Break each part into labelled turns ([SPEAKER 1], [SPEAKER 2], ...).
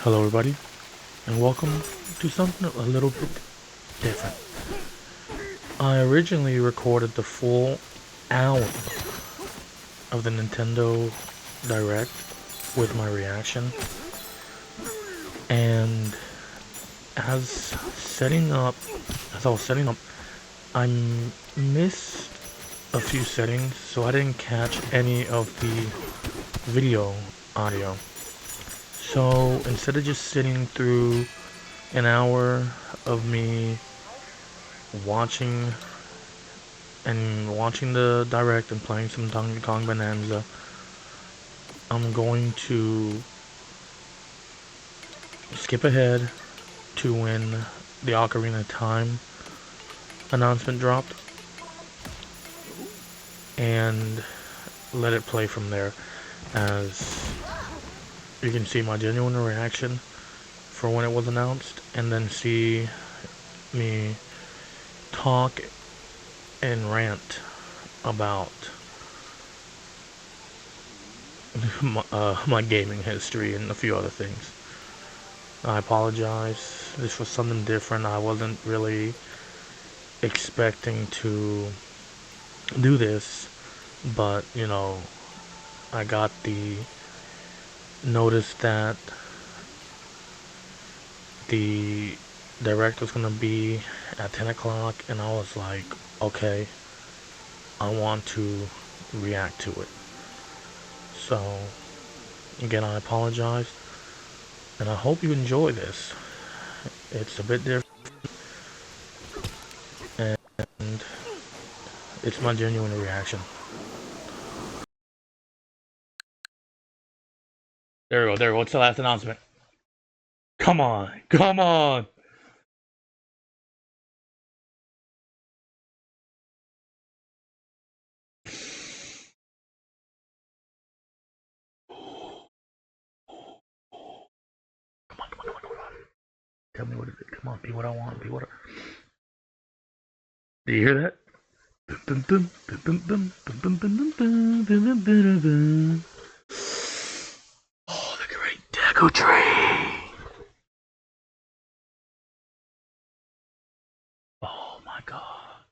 [SPEAKER 1] Hello everybody, and welcome to something a little bit different. I originally recorded the full hour of the Nintendo Direct with my reaction, and as I was setting up, I missed a few settings, so I didn't catch any of the video audio. So instead of just sitting through an hour of me watching the direct and playing some Donkey Kong Bonanza, I'm going to skip ahead to when the Ocarina of Time announcement dropped and let it play from there, as you can see my genuine reaction for when it was announced, and then see me talk and rant about my gaming history and a few other things. I apologize. This was something different. I wasn't really expecting to do this, but you know, I got the notice that the direct was gonna be at 10 o'clock, and I was like, okay, I want to react to it. So, again, I apologize, and I hope you enjoy this. It's a bit different, and it's my genuine reaction. There we go, what's the last announcement? Come on, come on! Come on, come on, come on, come on. Tell me what it is. Come on, be what I want, be what I... Do you hear that? Oh, the great Deku Tree! Oh my god.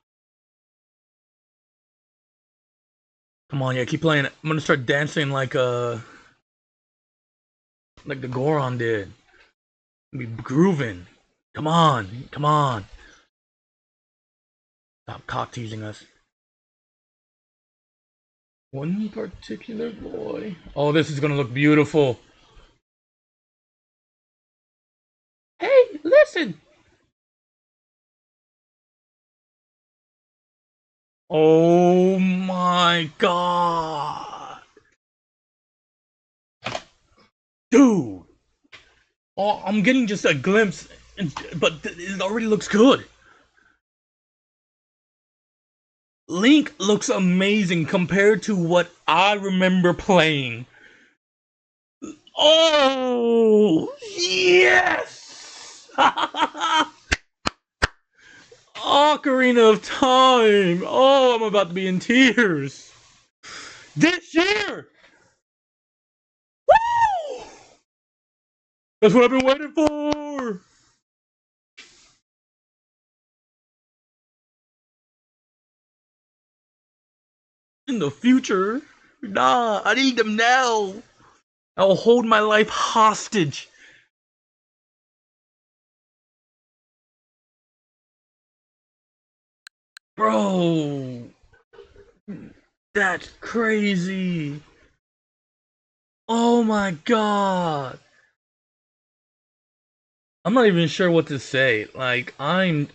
[SPEAKER 1] Come on, yeah, keep playing it. I'm gonna start dancing like the Goron did. Be grooving. Come on, come on. Stop cock teasing us. One particular boy. Oh, this is gonna look beautiful. Hey, listen. Oh my god. Dude. Oh, I'm getting just a glimpse, but it already looks good. Link looks amazing compared to what I remember playing. Oh, yes! Ocarina of Time! Oh, I'm about to be in tears. This year! Woo! That's what I've been waiting for! In the future? Nah, I need them now. I'll hold my life hostage. Bro, that's crazy. Oh my god. I'm not even sure what to say. Like, I'm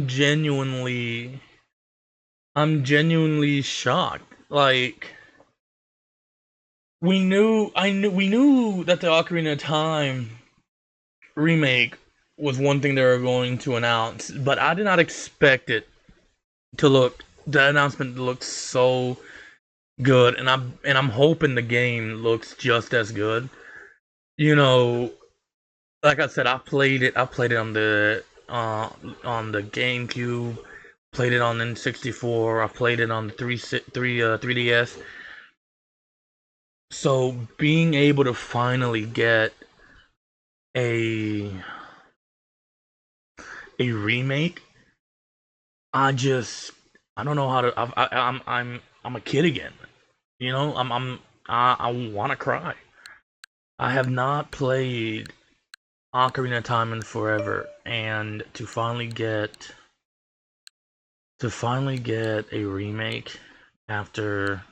[SPEAKER 1] genuinely shocked. Like, we knew that the Ocarina of Time remake was one thing they were going to announce, but I did not expect it to look, the announcement looked so good, and I'm hoping the game looks just as good. You know, like I said, I played it on the GameCube, played it on the N64, I played it on the 3DS. So being able to finally get a remake, I don't know how to. I'm a kid again. You know, I want to cry. I have not played Ocarina of Time in forever, and to finally get a remake after,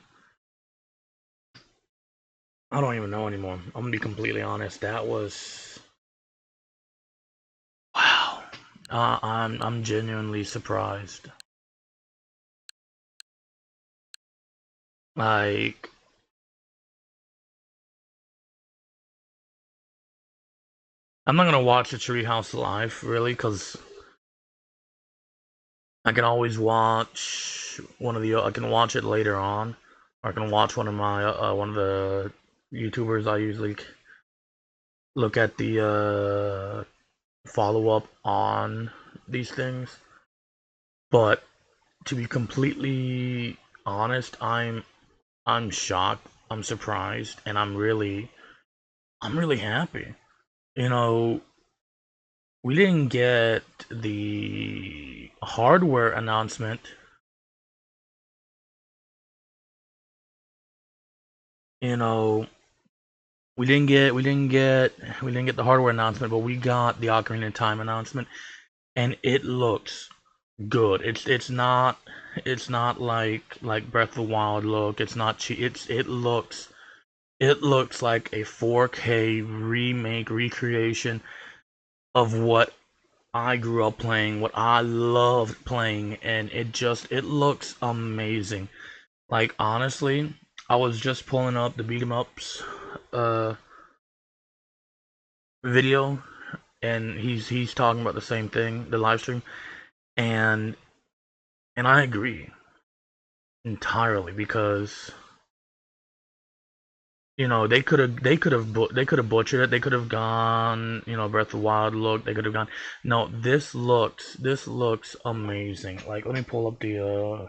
[SPEAKER 1] I don't even know anymore. I'm gonna be completely honest. That was, wow. I'm genuinely surprised. Like, I'm not gonna watch the Treehouse live really, because I can always watch one of the. I can watch it later on, or I can watch one of the YouTubers I usually look at the follow up on these things. But to be completely honest, I'm shocked, I'm surprised, and I'm really happy. You know, we didn't get the hardware announcement. You know, we didn't get the hardware announcement, but we got the Ocarina of Time announcement, and it looks good. It's not like Breath of the Wild look. It's not cheap. It looks like a 4K remake recreation of what I grew up playing, what I loved playing, and it looks amazing. Like, honestly, I was just pulling up the beat 'em ups uh video, and he's talking about the same thing, the live stream, and I agree entirely, because they could have butchered it. They could have gone, Breath of the Wild look. They could have gone. No, this looks amazing. Like, let me pull up the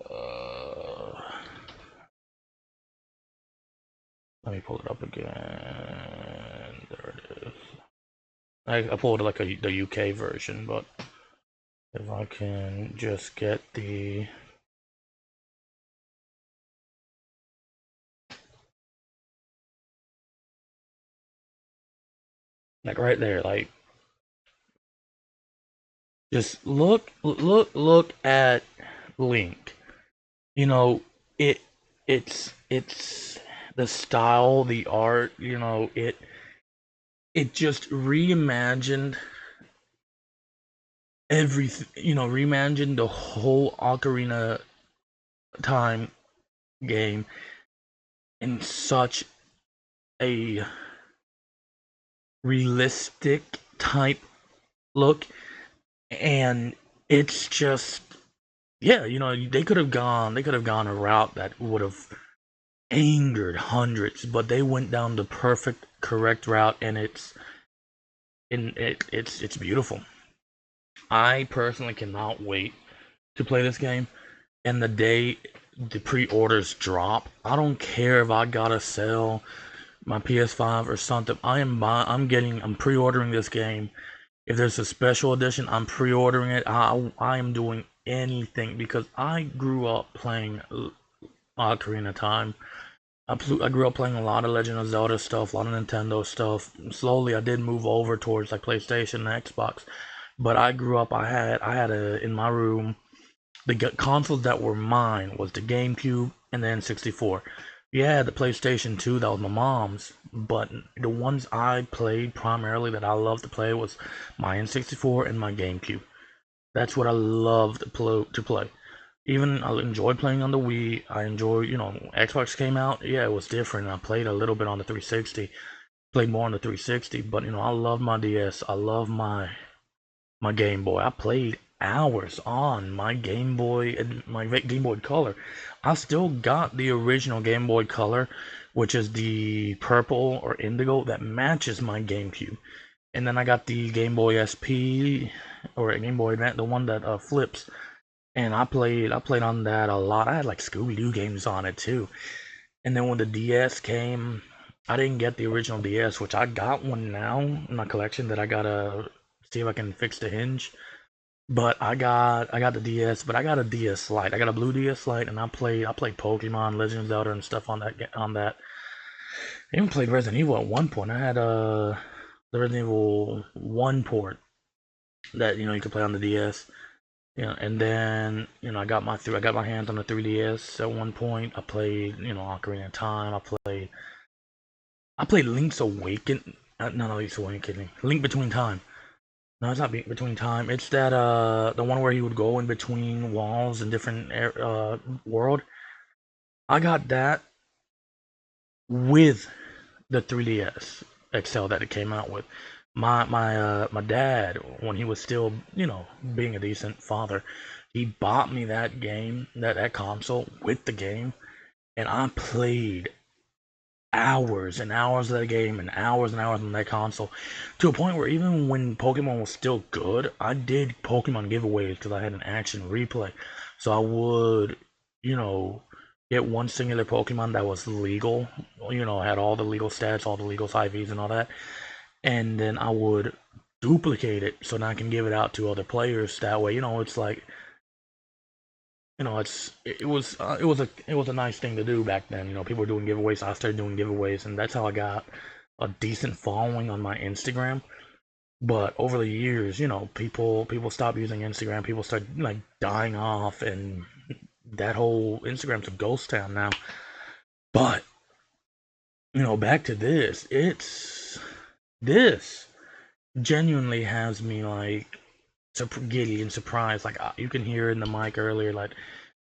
[SPEAKER 1] uh let me pull it up again. There it is. I pulled like the UK version, but if I can just get the, like, right there, like, just look at Link. You know, it it's the style, the art, it just reimagined everything, reimagined the whole Ocarina Time game in such a realistic type look. And it's just, yeah, they could have gone a route that would have angered hundreds, but they went down the perfect correct route, and it's beautiful. I personally cannot wait to play this game, and the day the pre-orders drop, I don't care if I gotta sell my PS5 or something. I'm pre-ordering this game. If there's a special edition, I'm pre-ordering it. I am doing anything, because I grew up playing Ocarina of Time. I grew up playing a lot of Legend of Zelda stuff, a lot of Nintendo stuff. Slowly, I did move over towards like PlayStation and Xbox, but I grew up. I had a in my room. The consoles that were mine was the GameCube and the N64. Yeah, the PlayStation 2, that was my mom's, but the ones I played primarily that I loved to play was my N64 and my GameCube. That's what I loved to play. Even I enjoyed playing on the Wii. I enjoy, Xbox came out. Yeah, it was different. I played a little bit on the 360. Played more on the 360, but I love my DS. I love my Game Boy. I played hours on my Game Boy and my Game Boy Color. I still got the original Game Boy Color, which is the purple or indigo that matches my GameCube. And then I got the Game Boy SP or Game Boy Advance, the one that flips. And I played on that a lot. I had like Scooby Doo games on it too. And then when the DS came, I didn't get the original DS, which I got one now in my collection that I gotta see if I can fix the hinge. But I got the DS, but I got a DS Lite. I got a blue DS Lite, and I played Pokemon, Legend of Zelda, and stuff on that. I even played Resident Evil at one point. I had the Resident Evil 1 port that you could play on the DS. And then I got my hands on the 3DS at one point. I played Ocarina of Time. I played Link's Awaken. No, Link's Awakening. Link Between Time. No, it's not Between Time. It's that the one where he would go in between walls in different world. I got that with the 3DS XL that it came out with. My dad, when he was still being a decent father, he bought me that game, that console with the game, and I played hours and hours of that game and hours on that console to a point where even when Pokemon was still good, I did Pokemon giveaways because I had an action replay. So I would, you know, get one singular Pokemon that was legal, had all the legal stats, all the legal IVs and all that, and then I would duplicate it so that I can give it out to other players. That way, it's like it was a nice thing to do back then. People were doing giveaways. I started doing giveaways, and that's how I got a decent following on my Instagram. But over the years, people stopped using Instagram. People started like dying off, and that whole Instagram's a ghost town now. But back to this. This genuinely has me like giddy and surprised. Like you can hear in the mic earlier, like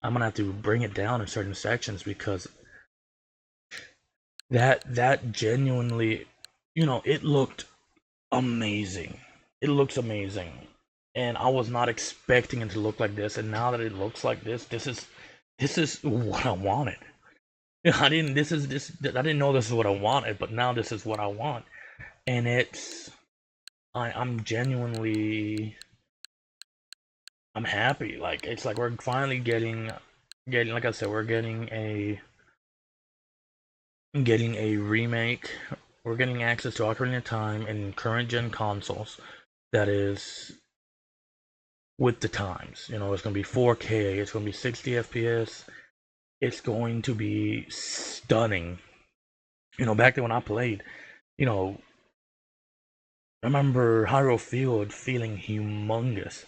[SPEAKER 1] I'm gonna have to bring it down in certain sections because that genuinely, it looked amazing. It looks amazing, and I was not expecting it to look like this. And now that it looks like this is what I wanted. I didn't. This is this. I didn't know this is what I wanted, but now this is what I want, and it's. I'm genuinely. I'm happy. Like it's like we're finally getting like I said, we're getting a remake. We're getting access to Ocarina of Time in current gen consoles. That is with the times. It's gonna be 4K. It's gonna be 60 FPS. It's going to be stunning. Back then when I played, you know, I remember Hyrule Field feeling humongous.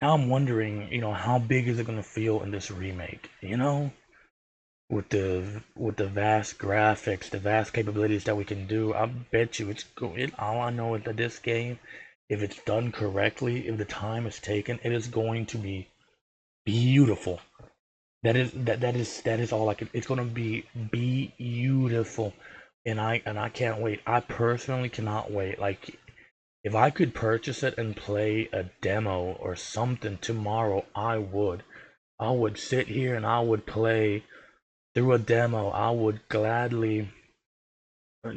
[SPEAKER 1] Now I'm wondering, how big is it gonna feel in this remake? With the vast graphics, the vast capabilities that we can do, I bet you all I know is that this game, if it's done correctly, if the time is taken, it is going to be beautiful. That is all I can. It's gonna be beautiful, and I can't wait. I personally cannot wait. Like if I could purchase it and play a demo or something tomorrow, I would. I would sit here and I would play through a demo. I would gladly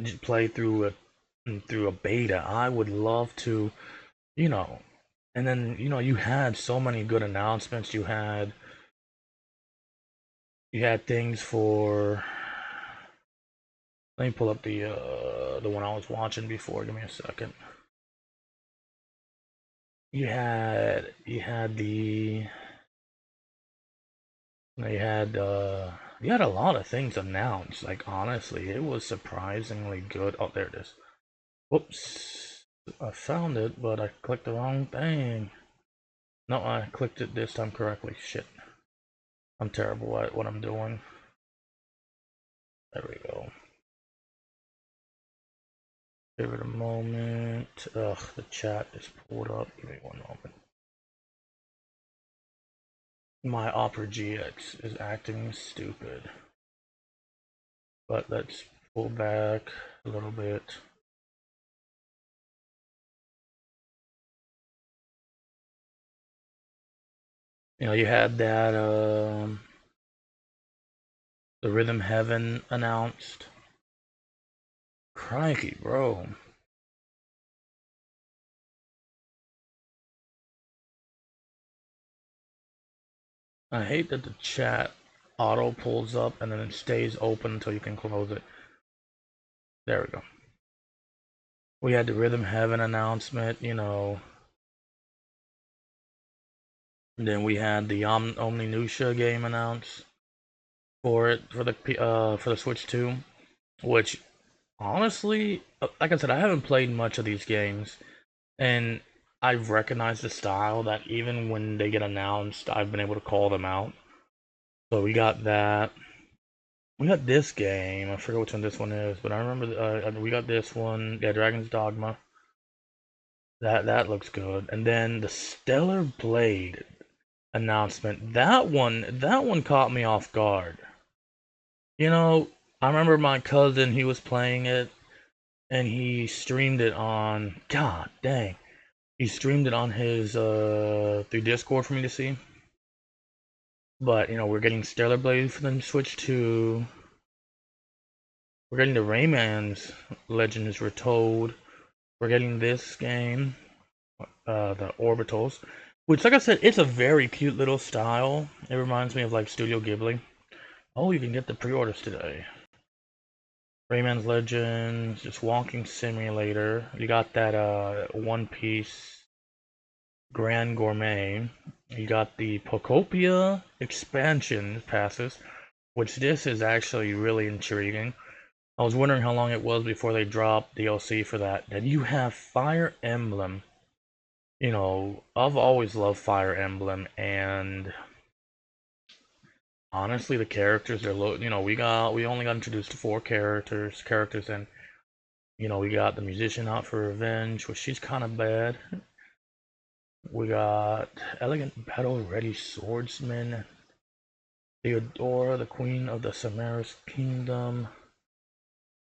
[SPEAKER 1] just play through a beta. I would love to, you know. And then you had so many good announcements. You had things for. Let me pull up the one I was watching before. Give me a second. You had you had a lot of things announced. Like honestly, it was surprisingly good. Oh, there it is. Whoops. I found it, but I clicked the wrong thing. No, I clicked it this time correctly. Shit. I'm terrible at what I'm doing. There we go. Give it a moment. Ugh, the chat is pulled up. Give me one moment. My Opera GX is acting stupid. But let's pull back a little bit. You had that the Rhythm Heaven announced. Crikey, bro. I hate that the chat auto pulls up and then it stays open until you can close it. There we go. We had the Rhythm Heaven announcement, you know. And then we had the Omninutia game announced for it for the Switch 2, which honestly, like I said, I haven't played much of these games, and I've recognized the style that even when they get announced, I've been able to call them out. So we got that. We got this game. I forget which one this one is, but I remember we got this one. Yeah, Dragon's Dogma. That looks good. And then the Stellar Blade announcement. That one caught me off guard. You know, I remember my cousin, he was playing it and he streamed it on, god dang. He streamed it on his through Discord for me to see. But, you know, we're getting Stellar Blade for the Switch 2. We're getting the Rayman's Legends Retold. We're getting this game, the Orbitals, which, like I said, it's a very cute little style. It reminds me of like Studio Ghibli. Oh, you can get the pre-orders today. Rayman's Legends, just walking simulator. You got that One Piece Grand Gourmet. You got the Pocopia expansion passes, which this is actually really intriguing. I was wondering how long it was before they dropped DLC for that. Then you have Fire Emblem. You know, I've always loved Fire Emblem, and honestly, the characters are low. You know, we only got introduced to 4 characters, and you know we got the musician out for revenge, which she's kind of bad. We got elegant battle-ready swordsman, Theodora, the queen of the Samaras kingdom.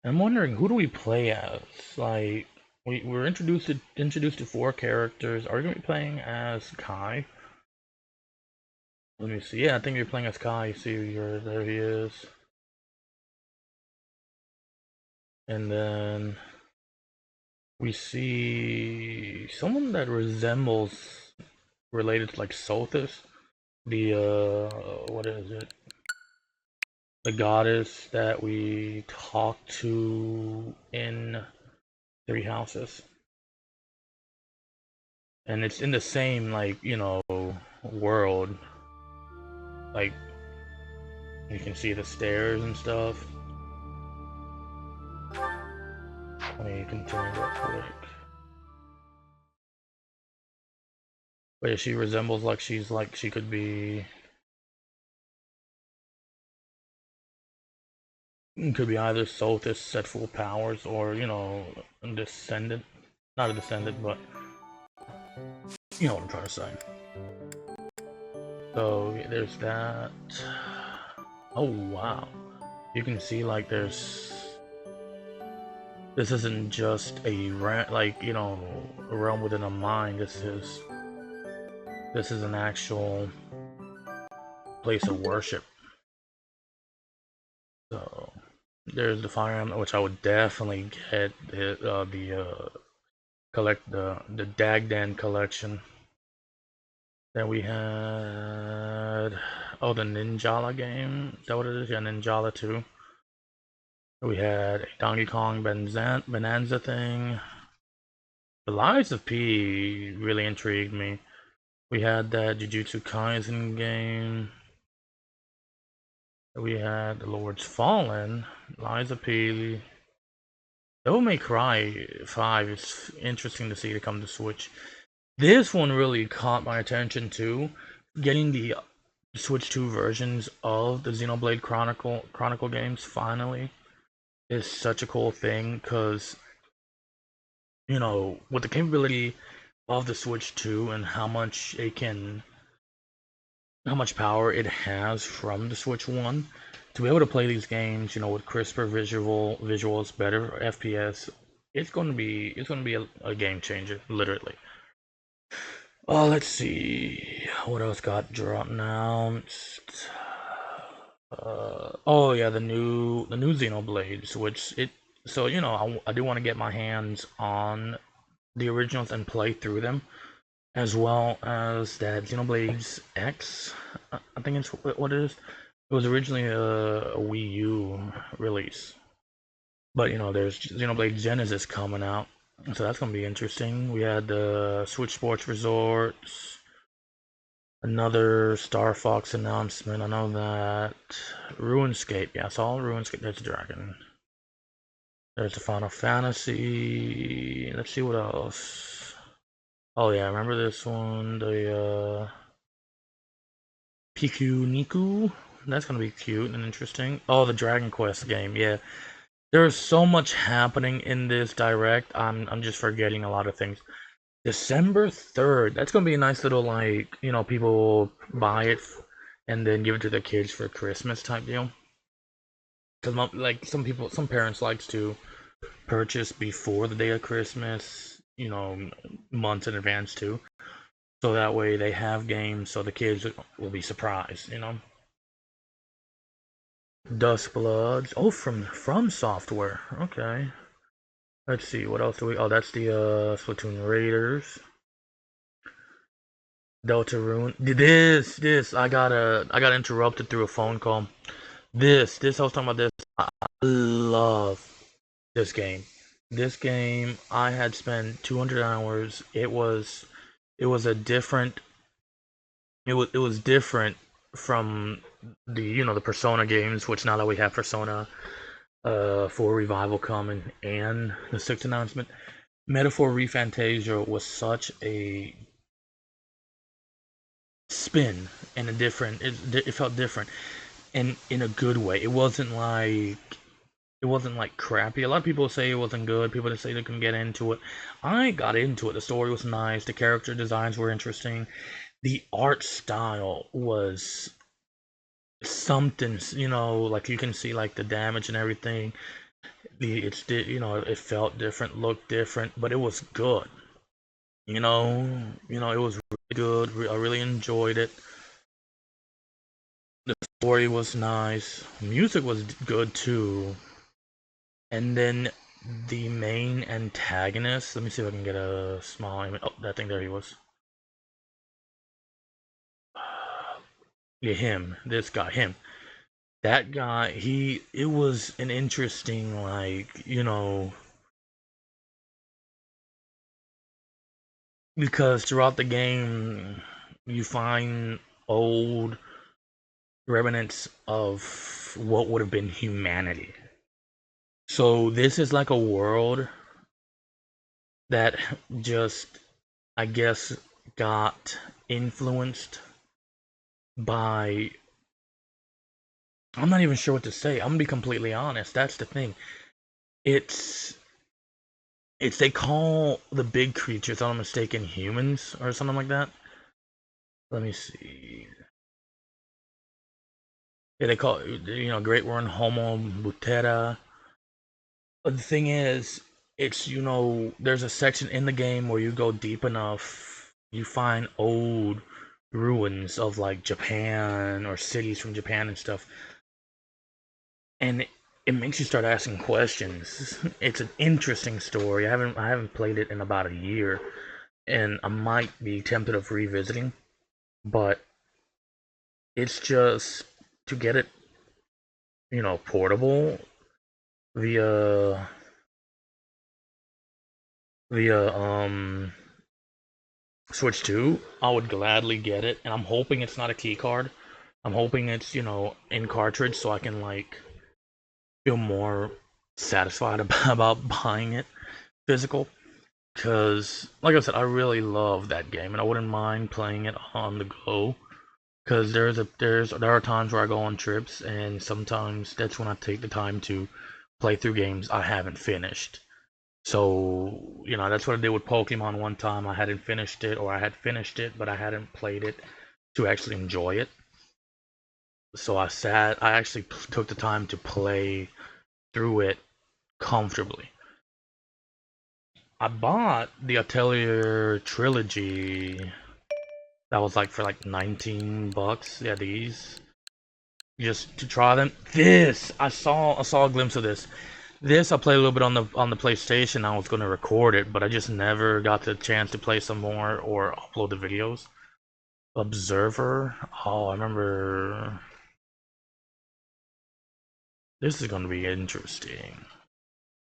[SPEAKER 1] I'm wondering, who do we play as? Like, we're introduced to 4 characters. Are we gonna be playing as Kai? Let me see. Yeah, I think you're playing as Kai. See, there he is. And then we see someone that resembles, related to like Sothis, the what is it? The goddess that we talked to in Three Houses. And it's in the same, like, you know, world. Like, you can see the stairs and stuff. Let me continue real quick. But yeah, she resembles like she could be either Sothis set full powers or, you know, a descendant. Not a descendant, but you know what I'm trying to say. So yeah, there's that. Oh wow. You can see like this isn't just a like, you know, a realm within a mine. This is an actual place of worship. So there's the Fire Emblem, which I would definitely get collect the Dagdan collection. Then we had the Ninjala game. Is that what it is? Yeah, Ninjala 2. We had a Donkey Kong Bonanza thing. The Lies of P really intrigued me. We had that Jujutsu Kaisen game. We had The Lord's Fallen, Lies of P. Devil May Cry 5 is interesting to see to come to Switch. This one really caught my attention too. Getting the Switch 2 versions of the Xenoblade Chronicle games finally is such a cool thing, because you know, with the capability of the Switch 2 and how much power it has from the Switch 1, to be able to play these games, you know, with crisper visuals, better FPS, it's gonna be a game changer, literally. Let's see what else got announced. Oh yeah, the new Xenoblades, which so you know, I do want to get my hands on the originals and play through them, as well as that Xenoblade X. I think it's what it is. It was originally a Wii U release. But you know, there's Xenoblade Genesis coming out, so that's gonna be interesting. We had the Switch Sports Resorts, another Star Fox announcement. I know that RuneScape. Yeah, I saw RuneScape. There's a dragon. There's the Final Fantasy. Let's see what else. Oh yeah, remember this one? The Piku Niku. That's gonna be cute and interesting. Oh, the Dragon Quest game. Yeah, there's so much happening in this direct. I'm just forgetting a lot of things. December 3rd. That's gonna be a nice little like people buy it and then give it to their kids for Christmas type deal. Cause like some parents likes to purchase before the day of Christmas. Months in advance too. So that way they have games, so the kids will be surprised. Dustbloods. Oh, from software. Okay. Let's see, what else do we? Oh, that's the Splatoon Raiders. Deltarune. This. I got interrupted through a phone call. This. I was talking about this. I love this game. This game, I had spent 200 hours. It was a different. It was different from the Persona games, which now that we have Persona 4 Revival coming and the sixth announcement. Metaphor ReFantasia was such a spin and a different. It felt different, and in a good way. It wasn't like crappy. A lot of people say it wasn't good. People that say they couldn't get into it. I got into it. The story was nice. The character designs were interesting. The art style was something. Like you can see like the damage and everything. It felt different, looked different, but it was good. It was really good. I really enjoyed it. The story was nice. Music was good too. And then the main antagonist. Let me see if I can get a small image. Oh, that thing there he was. Yeah, him. This guy. Him. That guy. It was an interesting, because throughout the game, you find old remnants of what would have been humanity. So this is like a world that just, I guess, got influenced by. I'm not even sure what to say. I'm gonna be completely honest. That's the thing. It's they call the big creatures, if I'm not mistaken, humans or something like that. Let me see. Yeah, they call it, Great One Homo Mutera. But the thing is, there's a section in the game where you go deep enough, you find old ruins of like Japan or cities from Japan and stuff, and it makes you start asking questions. It's an interesting story. I haven't played it in about a year, and I might be tempted of revisiting, but it's just to get it, portable via Switch 2, I would gladly get it, and I'm hoping it's not a key card. I'm hoping it's, in cartridge so I can like feel more satisfied about buying it physical. Cause like I said, I really love that game and I wouldn't mind playing it on the go. Cause there are times where I go on trips and sometimes that's when I take the time to play through games I haven't finished. So, that's what I did with Pokemon one time. I hadn't finished it, or I had finished it, but I hadn't played it to actually enjoy it. So I actually took the time to play through it comfortably. I bought the Atelier Trilogy. That was like for like 19 bucks. Yeah, these. Just to try them. I saw a glimpse of this. This I played a little bit on the PlayStation. I was going to record it, but I just never got the chance to play some more or upload the videos. Observer. Oh, I remember. This is going to be interesting.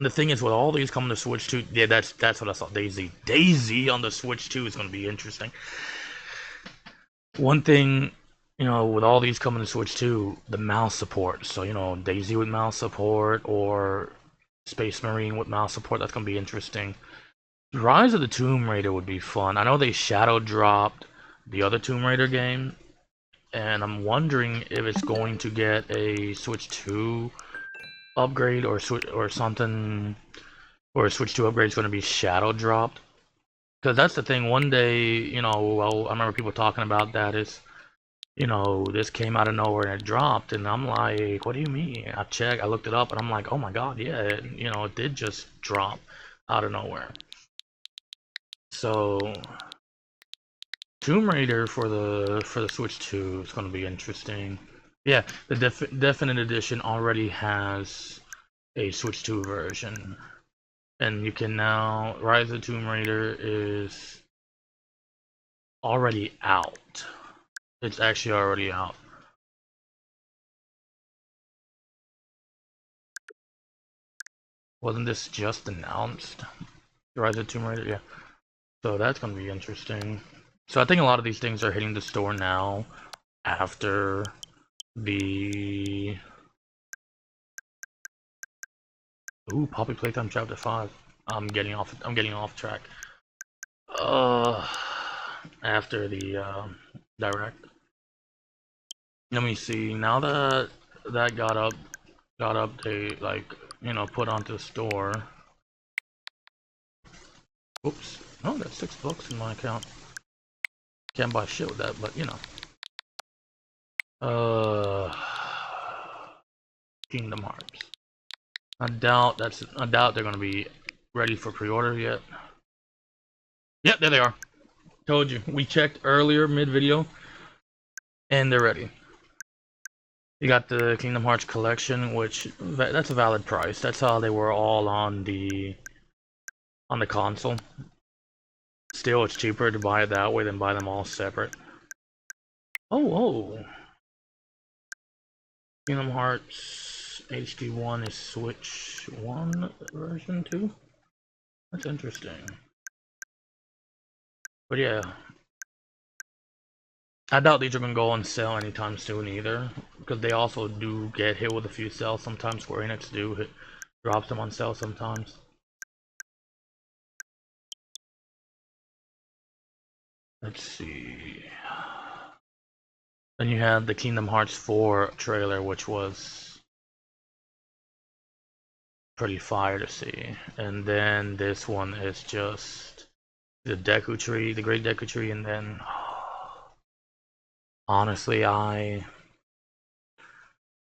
[SPEAKER 1] The thing is, with all these coming to Switch 2, yeah, that's what I saw. Daisy on the Switch 2 is going to be interesting. One thing, with all these coming to Switch 2, the mouse support. So, Daisy with mouse support or Space Marine with mouse support, that's going to be interesting. Rise of the Tomb Raider would be fun. I know they shadow dropped the other Tomb Raider game, and I'm wondering if it's going to get a Switch 2 upgrade or something, or a Switch 2 upgrade is going to be shadow dropped. Because that's the thing. One day, well, I remember people talking about that is, this came out of nowhere and it dropped, and I'm like, what do you mean? I looked it up, and I'm like, oh my god, yeah, it did just drop out of nowhere. So, Tomb Raider for the Switch 2 is going to be interesting. Yeah, the Definite Edition already has a Switch 2 version, and you can now. Rise of the Tomb Raider is already out. It's actually already out. Wasn't this just announced? Rise of the Tomb Raider, yeah. So that's gonna be interesting. So I think a lot of these things are hitting the store now after the Poppy Playtime Chapter 5. I'm getting off track. After the direct. Let me see. Now that that got update, like, put onto the store. Oops. Oh, that's $6 in my account. Can't buy shit with that, but Kingdom Hearts. I doubt they're gonna be ready for pre-order yet. Yep, there they are. Told you. We checked earlier mid-video, and they're ready. You got the Kingdom Hearts collection, which that's a valid price. That's how they were all on the console. Still, it's cheaper to buy it that way than buy them all separate. Oh. Kingdom Hearts HD1 is Switch 1 version 2? That's interesting. But yeah. I doubt these are going to go on sale anytime soon either, because they also do get hit with a few sales sometimes. Square Enix drops them on sale sometimes. Let's see. Then you had the Kingdom Hearts 4 trailer, which was pretty fire to see. And then this one is just the Deku Tree, the Great Deku Tree, and then honestly,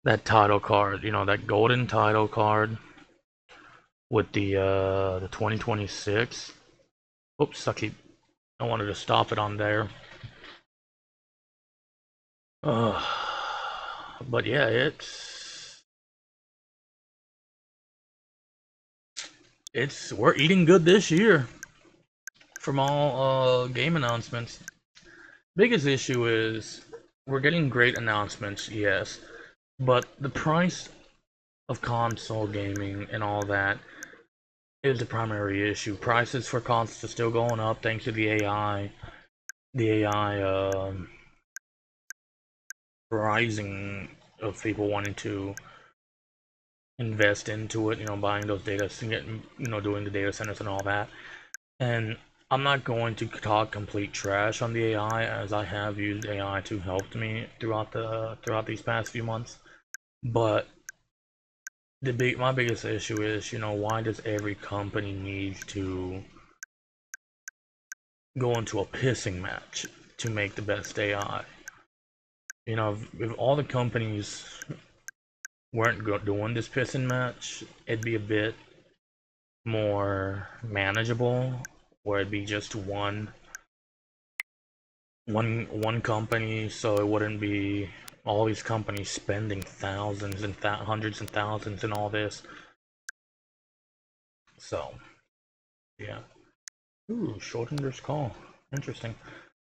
[SPEAKER 1] that title card, that golden title card with the 2026. Oops, I wanted to stop it on there. But yeah, we're eating good this year from all game announcements. Biggest issue is we're getting great announcements, yes, but the price of console gaming and all that is the primary issue. Prices for consoles are still going up thanks to the AI. The AI rising of people wanting to invest into it, buying those data, getting, doing the data centers and all that. And I'm not going to talk complete trash on the AI, as I have used AI to help me throughout these past few months. But my biggest issue is, why does every company need to go into a pissing match to make the best AI? If all the companies weren't doing this pissing match, it'd be a bit more manageable, or it'd be just one company, so it wouldn't be all these companies spending thousands and hundreds and thousands and all this. So yeah. Ooh, Schrodinger's call. Interesting.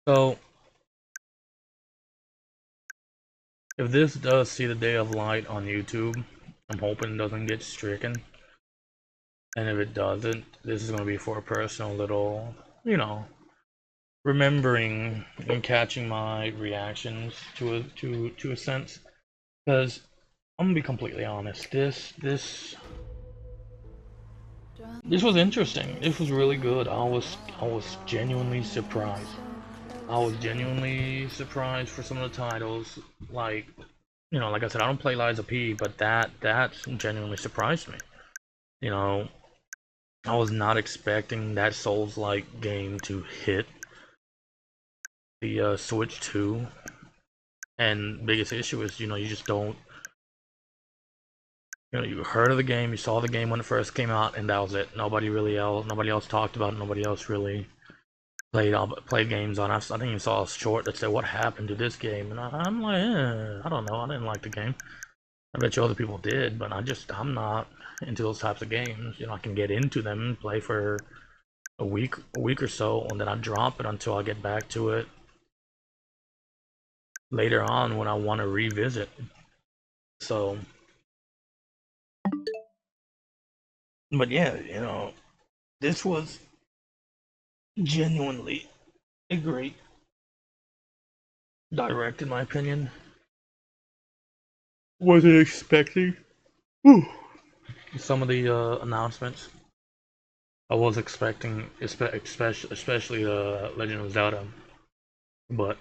[SPEAKER 1] So if this does see the day of light on YouTube, I'm hoping it doesn't get stricken. And if it doesn't, this is gonna be for a personal little, you know, remembering and catching my reactions to a sense. Because I'm gonna be completely honest, this was interesting. This was really good. I was genuinely surprised. I was genuinely surprised for some of the titles. Like, like I said, I don't play Lies of P, but that genuinely surprised me. You know, I was not expecting that Souls-like game to hit the Switch 2. And biggest issue is, you just don't. You heard of the game, you saw the game when it first came out, and that was it. Nobody else talked about it. Nobody else really played games on. I think you saw a short that said what happened to this game, and I'm like, I don't know. I didn't like the game. I bet you other people did, but I'm not into those types of games. I can get into them and play for a week or so, and then I drop it until I get back to it later on when I want to revisit. So, but yeah, this was genuinely a great direct, in my opinion. Wasn't expecting. Whew. Some of the announcements I was expecting, especially Legend of Zelda, but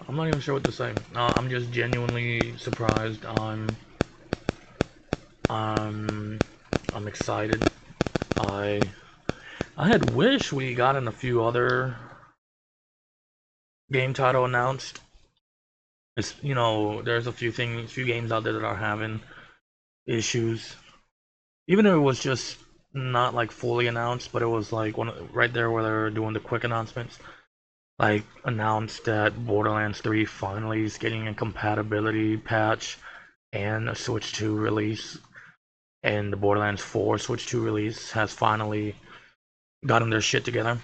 [SPEAKER 1] I'm not even sure what to say. I'm just genuinely surprised. I'm, I'm excited. I, I had wished we gotten a few other game title announced. There's a few games out there that are having issues. Even if it was just not like fully announced, but it was like right there where they're doing the quick announcements. Like announced that Borderlands 3 finally is getting a compatibility patch and a Switch 2 release, and the Borderlands 4 Switch 2 release has finally gotten their shit together.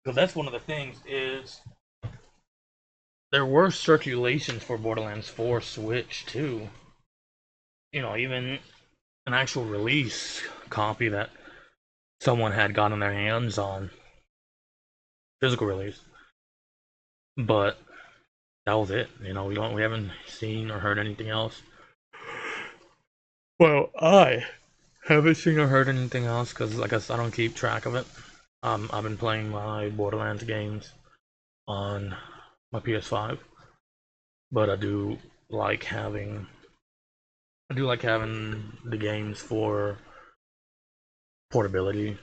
[SPEAKER 1] Because that's one of the things is there were circulations for Borderlands 4 Switch too. Even an actual release copy that someone had gotten their hands on, physical release. But that was it. We haven't seen or heard anything else. Well, I haven't seen or heard anything else because, like I said, I don't keep track of it. I've been playing my Borderlands games on my PS5, but like having I do like having the games for portability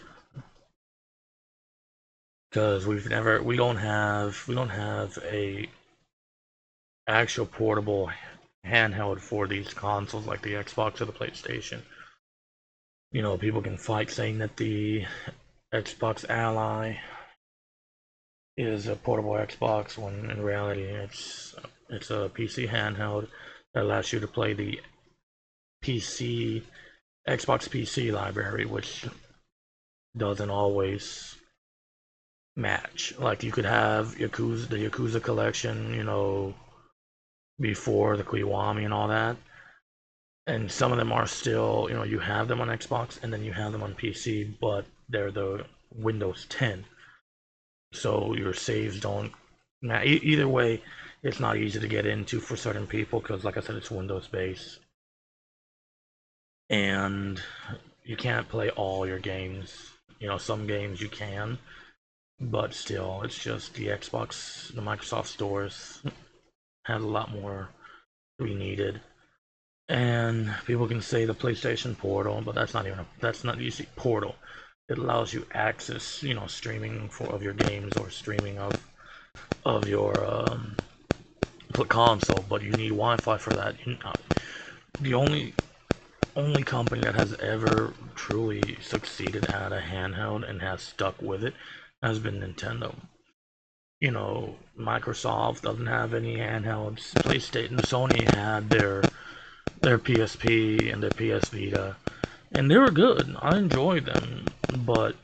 [SPEAKER 1] because we don't have a actual portable handheld for these consoles like the Xbox or the PlayStation. People can fight saying that the Xbox Ally is a portable Xbox when in reality it's a PC handheld that allows you to play the PC Xbox PC library, which doesn't always match. Like you could have the Yakuza collection, before the Kiwami and all that, and some of them are still, you have them on Xbox and then you have them on PC, but they're the Windows 10, so your saves don't. Now, either way, it's not easy to get into for certain people because, like I said, it's Windows based, and you can't play all your games. Some games you can, but still, it's just the Microsoft stores has a lot more to be needed. And people can say the PlayStation Portal, but that's not easy. Portal. It allows you access, streaming of your games or streaming of your console, but you need Wi-Fi for that. The only company that has ever truly succeeded at a handheld and has stuck with it has been Nintendo. Microsoft doesn't have any handhelds. PlayStation, Sony had their PSP and their PS Vita, and they were good. I enjoyed them, but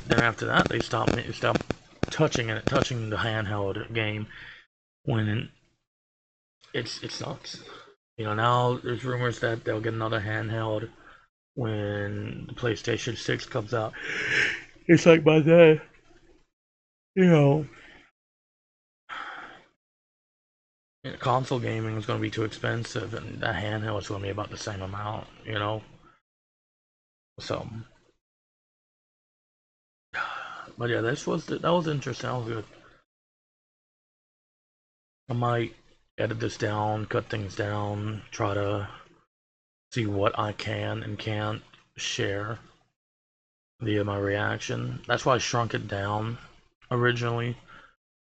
[SPEAKER 1] then after that they stopped touching the handheld game when it sucks. Now there's rumors that they'll get another handheld when the PlayStation 6 comes out. It's like by then, you know, console gaming is going to be too expensive, and that handheld is going to be about the same amount. So, but yeah, that was interesting. That was good. I might edit this down, cut things down, try to see what I can and can't share via my reaction. That's why I shrunk it down originally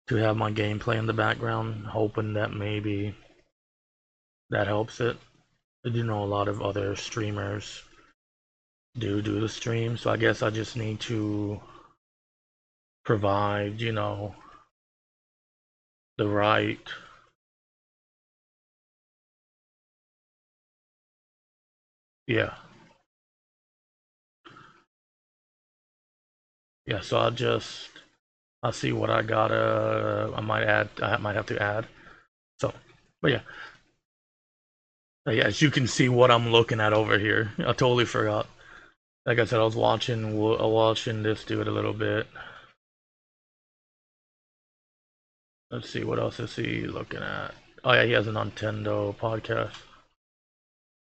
[SPEAKER 1] to have my gameplay in the background, hoping that maybe that helps it. I do know a lot of other streamers do the stream, so I guess I just need to provide, the right. Yeah. Yeah, so I'll see what I might have to add. So, but yeah. Yeah, as you can see what I'm looking at over here. I totally forgot. Like I said, I was watching this dude a little bit. Let's see, what else is he looking at? Oh yeah, he has a Nintendo podcast.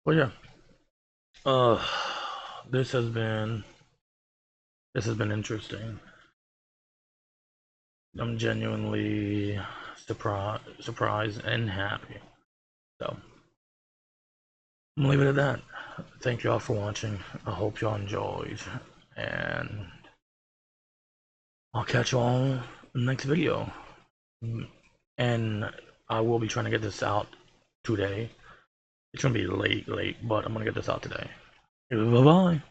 [SPEAKER 1] Well, yeah. Uh, this has been interesting. I'm genuinely surprised and happy. So I'm gonna leave it at that. Thank you all for watching. I hope y'all enjoyed, and I'll catch you all in the next video. And I will be trying to get this out today. It's gonna be late, but I'm gonna get this out today. Bye bye.